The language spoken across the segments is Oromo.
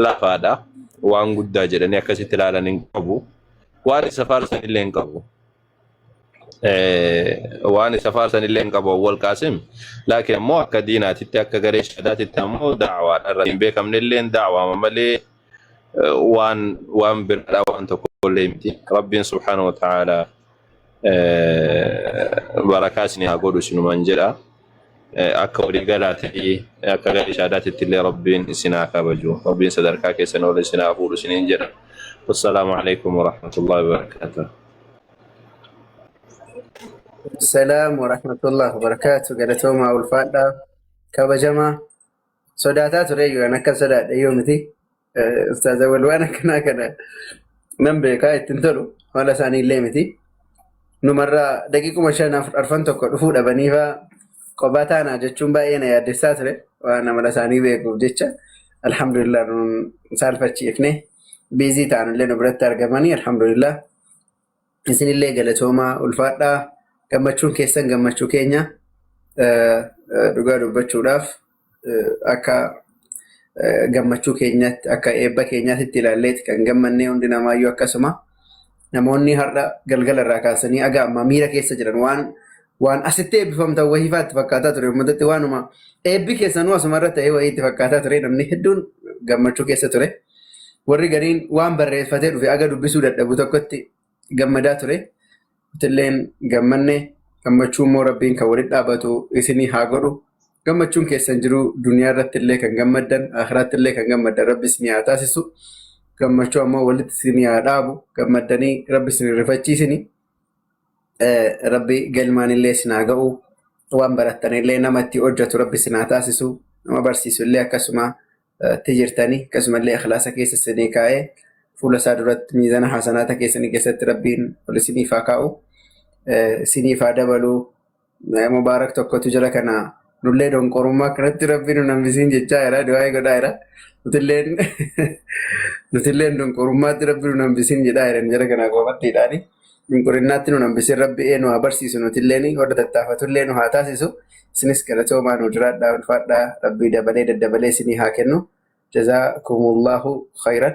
lafaadha waan guddaa jedhanii akkasitti ilaalan hin qabu waan isa faarsan illee hin qabu waan isa faarsan illee hin qabu wal qaasim laakiin ammoo akka diinaatitti akka garee shadaatitti ammoo da'awaadha hin beekamne illee da'awaa malee waan biraa waan tokko illee miti rabbiin subhaanahu wa ta'ala barakaa isinii haa godhu isinumaan jedha akka walii galaatii akka garee shadaatitti illee rabbiin isin haa kabaju rabbiin sadarkaa keessan ol isin haa fuudhu isiniin jedha wassalaamu alaykum wa rahmatullahi wa barakatuh. السلام ورحمة الله وبركاته. قالتهما والفادا كبجما صداتات ريو أنا كصدات يومتي أستاذ والوانا كنا نمبر كاي تنتلو ولا ثاني ليمتي نمرة دقيقة مشان أرفنتو كفود أبنيفا قباتنا جتشوم باينا يا دساتري وأنا مرة ثاني بيكو جتشا الحمد لله سالفة شيكني بيزي تانو لينو برتار جماني الحمد لله إسني اللي قالتهما والفادا gammachuun keessan gammachuu keenya dhugaa dubbachuudhaaf akka gammachuu keenyaatti akka eebba keenyaatti ilaalleeti kan gammannee hundi namaayyuu akkasuma namoonni har'a galgala irraa kaasanii aga amma miira keessa jiran waan asitti eebbifamtan wahiifaatti fakkaataa ture uummatatti waanuma eebbi keessanuu asumarra ta'ee wahiitti fakkaataa ture namni hedduun gammachuu keessa ture warri gariin waan barreeffatee dhufe aga dubbisuu dadhabu tokkotti gammadaa ture. Tilleen gammanne gammachuun moo rabbiin kan walitti dhaabatu isinii haa godhu gammachuun keessan jiru duniyaa irratti illee kan gammaddan akhiraatti illee kan gammaddan rabbi isinii haa taasisu gammachuu ammoo walitti isinii haa dhaabu gammaddanii rabbi isinii rifachiisini rabbi galmaan illee isin haa ga'u waan barattan illee namatti hojjetu rabbi isin haa taasisu nama barsiisu illee akkasuma jirtanii akkasuma illee ikhlaasa keessa isinii kaa'ee fuula isaa duratti miizana hasanaata keessanii keessatti rabbiin ol isiniif haa kaa'u isiniif haa dabalu mubaarak tokkotu jira kana nullee donqorummaa kanatti rabbiin nu hambisiin jechaa jira du'aa godhaa jira nutilleen donqorummaatti rabbiin nu hambisiin jedhaa jiran jira kana qofattiidhaani donqorinnaatti nu hambisiin rabbi nu haa barsiisu nutilleen warra tattaafatullee nu haa taasisu isinis galatoomaa nu jiraadhaa ulfaadhaa rabbii dabalee daddabalee isinii haa kennu jazaakumullahu khayran.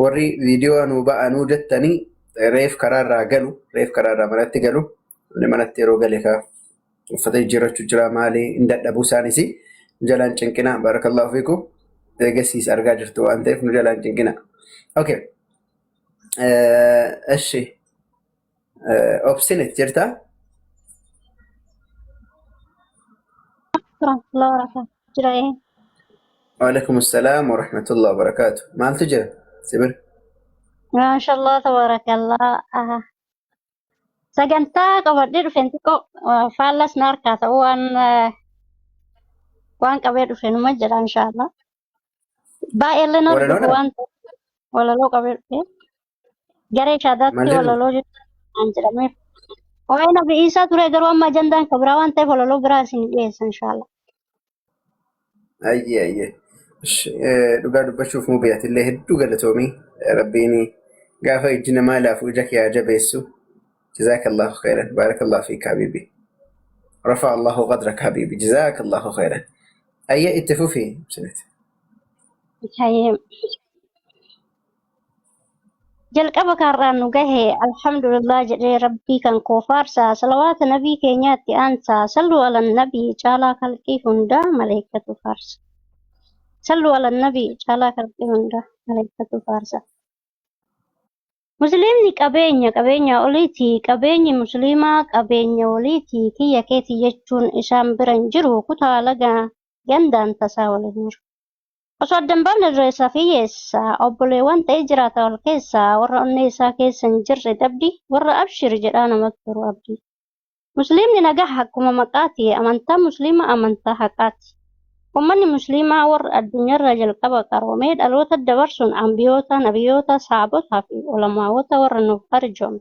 warri viidiyoo nu ba'anuu jettanii reef karaarraa galu reef karaarraa manatti galu manatti yeroo gale ka uffata jijjiirrachuu jira maali hin dadhabuu isaanis jalaan cinqina barakallahu fiikum eegasiis argaa jirtu waan ta'eef nu jalaan cinqina okay እሺ obsinet jirta وعليكم السلام ورحمة الله وبركاته ما تجري سبر ما شاء الله تبارك الله سجنتا قبل فينتكو فالس ناركات وان قبل فين مجرى إن شاء الله باقي لنا وان ولا لو قبل فين جري شادات ولا لو جت أنجرا مي وين بإيسا ترى قروان ما جندان كبروان تي ولا لو براسين إيس إن شاء الله أيه dhugaa dubbachuuf mubiyaati illee hedduu galatoomii rabbiini gaafa ijji namaa laafu ija kee jabeessu jazaakallahu khairan baarakallahu fiik habiibi rafa allahu qadrak habiibi jazaakallahu khairan ayya itti fufi sinit jalqaba kaarraan nu gahe alhamdulillah jedhee rabbii kan koo faarsaa salawaata nabii keenyaatti aansaa sallu ala nabii caalaa kalqii hundaa maleekkatu faarsa صلوا على النبي جالا كربي هندا ملائكة فارسة مسلمني كابينيا أوليتي كابيني مسلمة كابينيا أوليتي كي يكيتي يجون إسام برنجرو كتا لغا جندان تساول النور أصوات دنبال الرئيسة في يسا أبولي وان تيجرات والكيسا ورا النيسا كيسا نجر دبدي ورا أبشر جرانا مكتر أبدي مسلمني نجاح حكومة مكاتي أمانتا مسلمة أمانتا حكاتي ومن مسلمة ور الدنيا الرجل قبا كروميد الوتا الدبرسون أنبيوتا نبيوتا صحابوتا في علماء ور النفرجون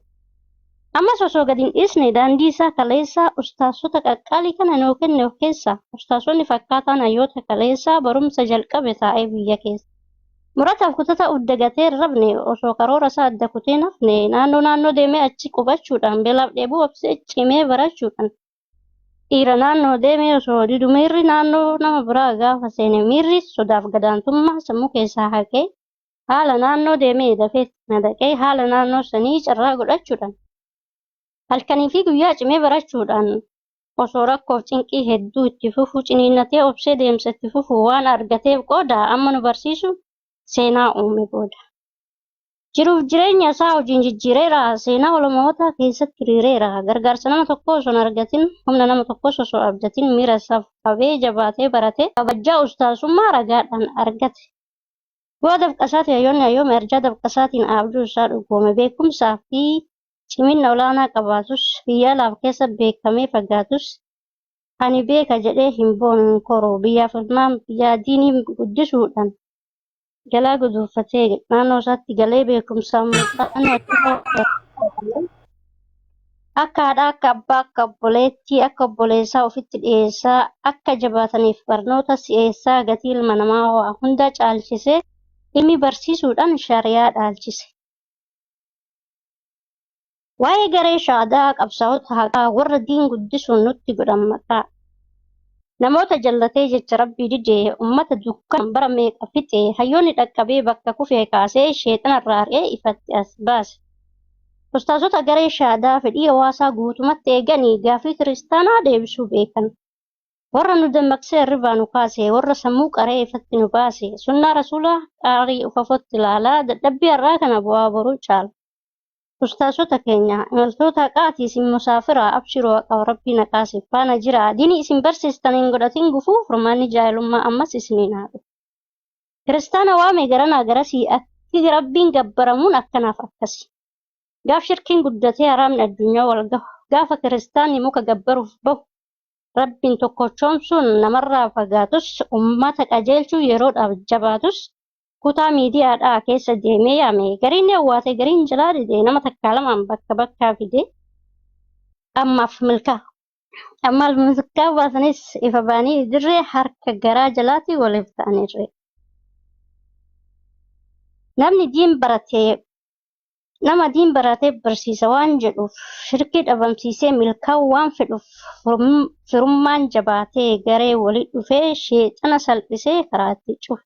أما سوسو قدين إسني دانديسا كاليسا أستاسوتا كالي كان نوكن نوكيسا أستاسوني فكاتا نيوتا كاليسا بروم سجل قبتا أيبي يكيس مراتب كتتا أدقاتير ربني وسو كرورا ساد دكوتين أفني نانو ديمي أتشي قباتشوتان بلاب ديبو أبسي أتشيمي براتشوتان dhiira naannoo deemee osoo didu miirri naannoo nama biraa gaafa seene miirri sodaaf gadaantummaa sammuu keessaa haqee haala naannoo deemee dafee madaqee haala naannoo sanii carraa godhachuudhaan halkanii fi guyyaa cimee barachuudhaan osoo rakkoof cinqii hedduu itti fufuu ciniinnatee obsee deemsa itti fufuu waan argateef qooda amma nu barsiisu seenaa uume booda. Jiruuf jireenya isaa hojiin jijjiireera. Seenaa olomoota keessatti hiriireera. Gargaarsa nama tokko osoo hin argatin, humna nama tokkos osoo abdatin, miira isaaf qabee jabaatee baratee kabajaa ustaasummaa ragaadhaan argate. Bu'aa dafqasaati hayyoonni hayyoome arjaa dafqasaatiin abjuu isaa dhugoome. Beekumsaa fi cimina olaanaa qabaatus, biyya alaaf keessa beekamee fagaatus, ani beeka jedhee hin boonu hin koru. Biyyaaf ilmaan biyyaa diinii guddisuudhaan galaa guduunfatee naannoo isaatti galee beekumsaan muuxannoo akka haadhaa, akka abbaa, akka obboleettii, akka obboleessaa ofitti dhiyeessaa, akka jabaataniif barnoota si'eessaa gatii ilma namaa waa hunda caalchisee dhimmi barsiisuudhaan shariyaa dhaalchise. Waa'ee garee shaadaa qabsaa'ota haqaa warra diin guddisuun nutti godhan maqaa. Namoota jallatee jecha rabbii didee ummata dukkan bara meeqa fixe hayyoonni dhaqqabee bakka kufee kaasee sheexanarraa ari'ee ifatti as baase. Ustaazota garee shaadaa fedhii hawaasaa guutumatti eeganii gaaffii kiristaanaa deebisuu beekan. Warra nu dammaqsee hirribaa nu kaase, warra sammuu qaree ifatti nu baase, sunnaa rasuulaa qaarii ufafotti ilaalaa dadhabbii har'aa kana bu'aa boruu caala. Ustaazota keenya imaltoota haqaatii isin musaafiraa abshiroo qaba rabbii naqaasiif faana jira. Diinii isin barsiistan hin godhatin gufuu furmaanni jaahilummaa ammas isiniin haa dhufu. Kiristaana waame garanaa garasii akki rabbiin gabbaramuun akkanaaf akkasi. Gaaf shirkiin guddatee haraamni addunyaa wal gahu. Gaafa kiristaanni muka gabbaruuf bahu. Rabbiin tokkochoomsuun namarraa fagaatus ummata qajeelchuu yeroodhaaf jabaatus kutaa miidiyaadhaa keessa deemee yaame gariin hawwaate gariin jalaa didee nama takkaa lamaan bakka bakkaa fidee ammaaf milkaa baasanis ifa baanii dirree harka garaa jalaatti waliif ta'aniirre. Nama diin baratee barsiisa waan jedhuuf shirkii dhabamsiisee milkaa'uu waan fedhuuf firummaan jabaatee garee walii dhufee sheexana salphisee karaatti cufe.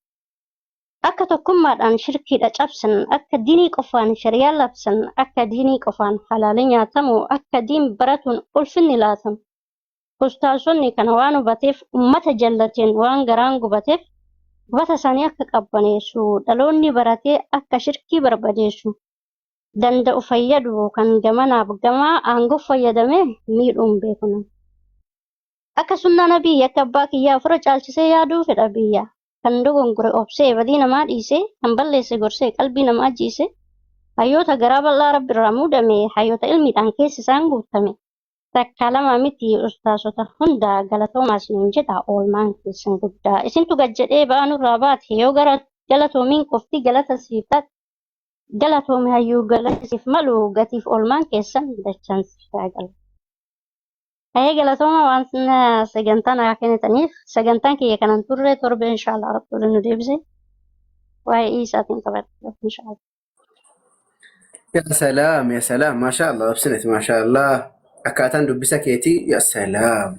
Akka tokkummaadhaan shirkiidha cabsan, akka diinii qofaan shariyaa labsan, akka diinii qofaan halaalii nyaatamu, akka diin baratuun ulfinni laatamu. Ustaazonni kana waan hubateef ummata jallateen waan garaan gubateef gubata isaanii akka qabbaneessu, dhaloonni baratee akka shirkii barbadeessu danda'u fayyadu kan gamanaaf gamaa aangoo fayyadamee miidhuun beekuna. Akka sunnaa nabii akka abbaa kiyyaa ofirra caalchisee yaaduu fedha biyya. Kan dogongore obsee badii namaa dhiisee, kan balleesse gorsee qalbii namaa jiise, hayyoota garaa bal'aa rabbi irraa muudame, hayyoota ilmiidhaan keessi isaan guutame. Takka lama miti ustaazota hunda galatoomaa isiniin jedha oolmaan keessan guddaa. Isintu gad jedhee ba'aa nurraa baate yoo gara galatoomiin qofti galata siif taate galatoome hayyuu galata siif malu gatiif oolmaan keessan dachaan siif gaala. Kaya galatooma waan sagantaan haa kennitaniif sagantaan kiyya kanan turre torbe inshaallah rabbi nu deebise waa'ee isaatiin qabadha inshaallah. Ya salaam, maashaallah, absinet maashaallah. Akkaataan dubbisa keetii ya salaam.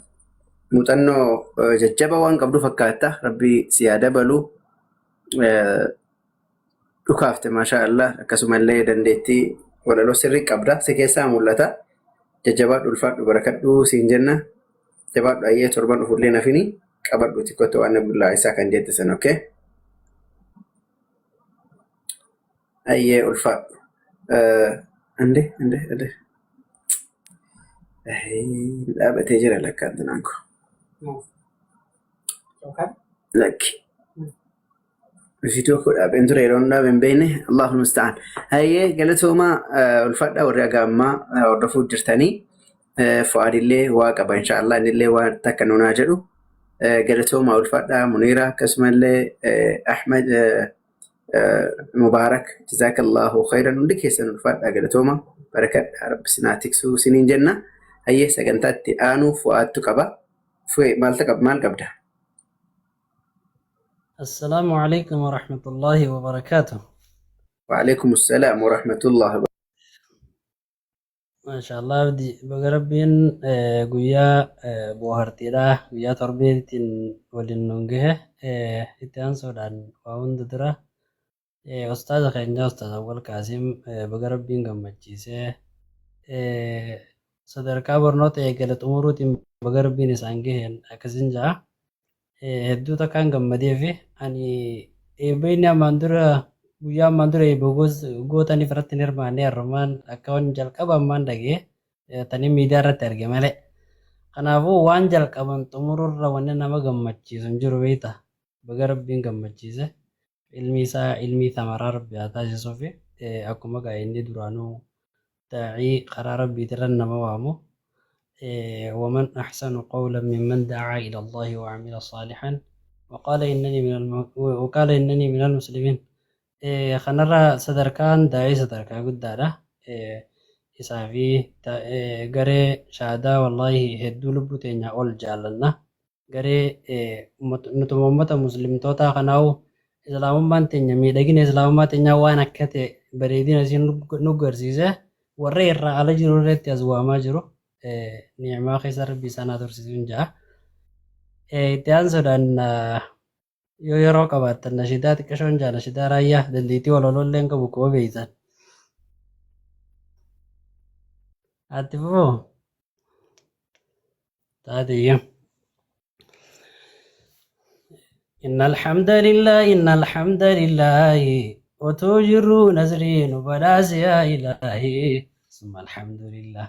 Muuxannoo jajjaba waan qabdu fakkaata. Rabbi si haa dabalu. Dhukaafte maashaallah. Akkasumallee dandeettii walaloo sirrii qabda. Si keessaa mul'ata. Jajjabaadhu ulfaadhu barakadhu siin jenna. Jabaadhu ayyee torban dhufullee nafini qabadhu xiqqootti waan bullaa isaa kan jettisan okay. Ayyee ulfaadhu. Ande. Dhaabatee jira lakkaatti naanko. Lakki. Video koo dhaabeen ture yeroo dhaabeen beekne Allahu musta'an. Ayyee galatooma ulfaadhaa warri agaammaa hordofuu jirtanii Fu'aadillee waa qaba inshaallah innillee waan takka nunaa jedhu galatooma ulfaadhaa Muniira akkasumallee Ahmed Mubaarak jazaakallahu khayran hundi keessan ulfaadhaa galatooma barakadhaa rabbi sinaa tiksuu siniin jenna. Ayyee sagantaatti aanuu Fu'aadtu qaba. Maal qabda? السلام عليكم ورحمة الله وبركاته. وعليكم السلام ورحمة الله وبركاته. MashaAllah abdi baga rabbiin guyyaa bohaartiidha guyyaa torbeetiin waliin nuun gahe itti aansuudhaan waa hunda dura ustaaza keenya ustaaz Awwal Qaasim baga rabbiin gammachiisee sadarkaa barnoota eegale xumuruutiin baga rabbiin isaan gaheen akkasin ja'a. Hedduu takkaan gammadee fi ani eebbayni guyyaa ammaan dura eebba gootaniif irratti hin hirmaannee har'umaan akka waan jalqaba ammaan dhagee tanii miidiyaa irratti arge malee. Kanaafuu waan jalqaban xumururra wanni nama gammachiisu hin jiru beekta. Baga rabbiin gammachiise ilmi isaa ilmi thamaraa rabbi haa taasisuu fi akkuma inni duraanuu daa'ii karaa rabbiitirra nama waamu. ومن أحسن قولا ممن دعا إلى الله وعمل صالحا وقال إنني من المسلمين. خنرا sadarkaan daa'ii sadarkaa guddaadha. Isaa fi garee shaadaa wallaahi hedduu lubbuu teenya ol jaallanna. Garee nutuma uummata muslimtootaa kanaa'u islaamummaan teenya miidhagina islaamummaa teenyaa waan akka ta'e bareedina isiin nu agarsiise warra irraa ala jiru irratti as waamaa jiru. Ni'maa keessa rabbi isaan haa tursiisuun ja'a. Itti aansuudhaan yoo yeroo qabaattan nashidaa xiqqashoon jaa nashidaa raayyaa dandeettii walolollee hin qabu koo beeytan. Ati fufoo taatiyya. إن الحمد لله وتوجروا نزرين وبلاس يا إلهي ثم الحمد لله.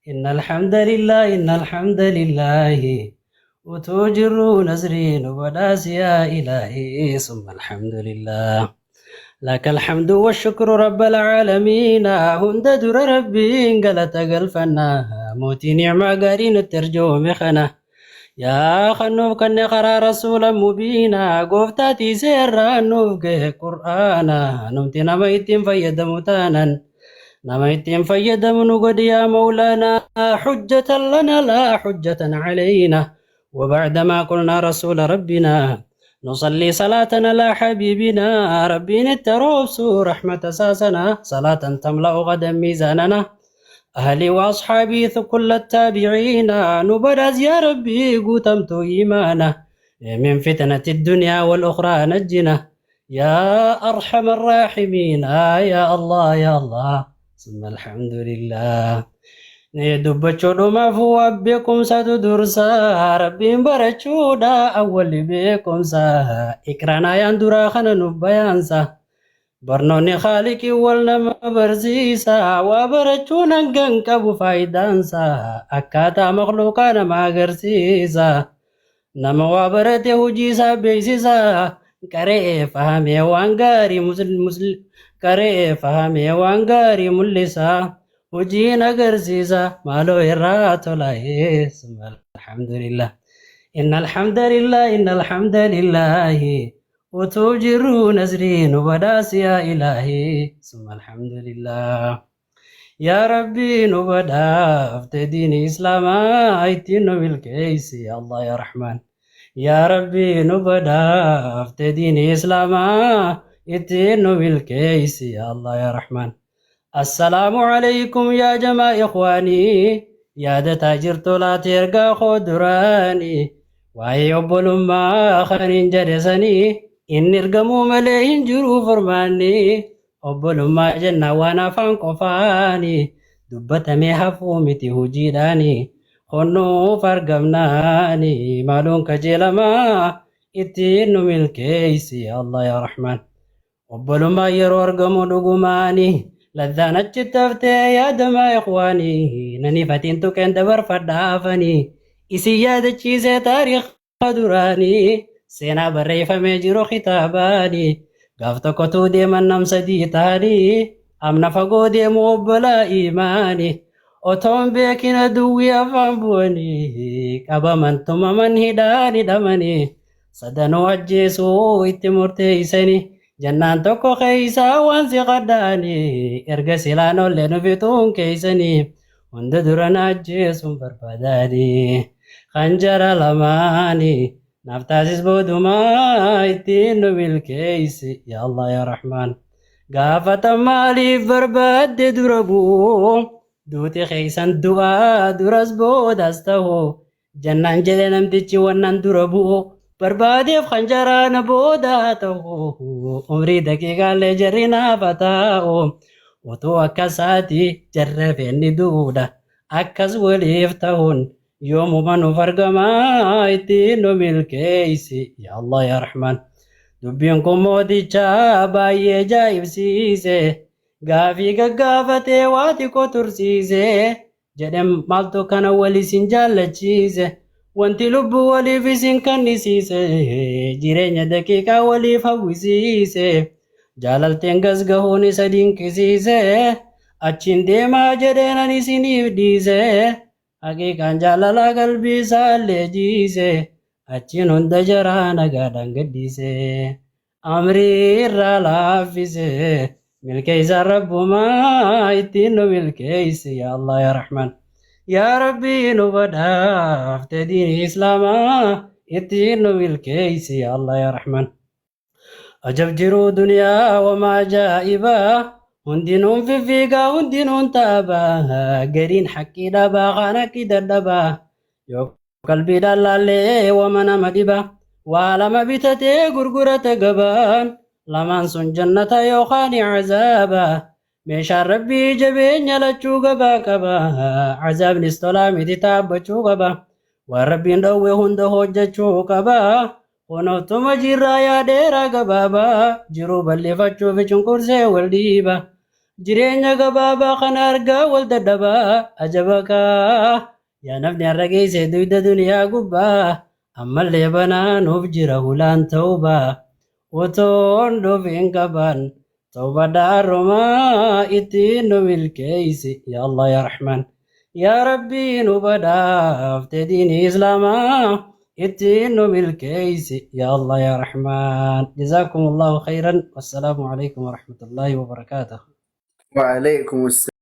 إن الحمد لله وتوجروا نزرين وبلاس يا إلهي ثم الحمد لله. لك الحمد والشكر رب العالمين هند در ربي قلت قلفنا موتي نعمة قارين الترجوم خنا يا خنوف كن قرا رسولا مبينا قفتاتي سيرا نوف قرآنا نمتي نميتين فيد متانا نميتين فيد منقد يا مولانا حجة لنا لا حجة علينا وبعدما قلنا رسول ربنا نصلي صلاتنا لا حبيبنا ربي نتروبس رحمة ساسنا صلاة تملأ غدا ميزاننا أهلي وأصحابي كل التابعين نبرز يا ربي قوتمت إيمانا من فتنة الدنيا والأخرى نجنا يا أرحم الراحمين يا الله يا الله ثم الحمد لله. دبچو ما فو بكم ستدرسا ربي برچودا أول بكم سا إكرانا يندرا خنا نبيانسا برنوني خالقي والنما برزيسا وبرچون انقنق أبو فايدانسا أكاتا مخلوقانا ما غرسيسا نما وابرته وجيسا بيسيسا كري فهمي وانغاري كري فهمي وانغاري ملسا وجينا غرسيسا مالو إراتو لاي ثم الحمد لله. إن الحمد لله وتوجروا نزرين وبداس يا إلهي ثم الحمد لله. يا ربي نبدا افتدين إسلاما ايتين بالكيس يا الله يا رحمن. يا ربي نبدا افتدين إسلاما ايتين بالكيس يا الله يا رحمن. السلام عليكم يا جماعة إخواني يا دتاجر طلا ترقى خدراني وأي ما خنين جرسني إن ارقموا ملئين جرو فرماني ما جنة وانا فانقفاني دبت ميحفو متي هجيداني خنو فرقمناني مالون كجلما اتينو ملكيسي الله يا رحمن. ما يرو ارقموا لقماني لذانا جتفتي يا دما إخواني نني فتنتو كان دبر فدافني إسي يادة چيزة تاريخ قدراني سينا بريفة ميجرو خطاباني قفتو كتو دي من نمسدي تاني أمنا فقو دي موبلا إيماني أتوم بيكنا دوي أفنبوني كابا من تم من هداني دمني صدنو أجيسو اتمرتي سني جنان توكو خيسا وانسي قداني إرقى سيلانو لنو فيتون كيسني وند درنا أجيسو برباداني خنجر لماني نفتاسس بودما اتينو بالكيس يا الله يا رحمن. قافة مالي برباد دربو duuti keeysan du'aa duras boodas ta'u jannaan jedhe namtichi wannan dura bu'u barbaadeef kanjaraana booda ta'u umrii daqiiqaalee jarri naafa taa'u otoo akkasaati jarra feenni duudha akkas waliif ta'uun yoomuma nuuf argamaa ittiin nu milkeeysi yaa Allah yaa Rahmaan dubbiin kun mooticha baay'ee jaa'ibsiise gaafii gaggaafatee waa xiqqoo tursiise jedhem maaltu kana walisin jaallachiise wanti lubbuu waliif isin kannisiise jireenya daqiiqaa waliif hawwisiise jaalalteen gasgahuun isa dinqisiise achiin deemaa jedheenan isiniif dhiise haqiiqaan jaalalaa qalbii isaallee jiise achiin hunda jaraa nagaadhaan gaddise amrii irraa laaffise milkeeysa rabbumaa ittiin nu milkeeysi yaa Allah yaa Rahmaan yaa Rabbii nu badhaafte diini islaamaa ittiin nu milkeeysi yaa Allah yaa Rahmaan ajab jiruu duniyaa wama ajaa'ibaa hundinuun fiffiigaa hundinuun taabaa gariin haqqii dhabaa kaan haqqi dadhabaa yoo qalbiidhaan laallee wama nama dhibaa waa lama bitatee gurgurata gabaan lamaan sun jannata yookaan cazaaba meeshaan rabbii jabeenya lachuu gabaa qaba cazaabnis tolaa miti taabbachuu qaba waan rabbiin dhowwe hunda hojjechuu qaba kunuuttuma jirraa yaadeeraa gabaabaa jiruu balleeffachuuf cunqursee wal dhiiba jireenya gabaabaa kana argaa wal dadhabaa ajabakaa yaa nafni har'a geesse duyda duniyaa gubbaa ammallee banaa nuuf jira hulaan ta'ubaa otoon dhufiin qaban tawba daarumaa ittiin nu milkeeysi yaa Allah yaa Rahmaan yaa Rabbii nu badhaafte diini islaamaa ittiin nu milkeeysi yaa Allah yaa Rahmaan jazaakum Allahu khayran wassalaamu alaykum warahmatullaahi wabarakaatuh وعليكم السلام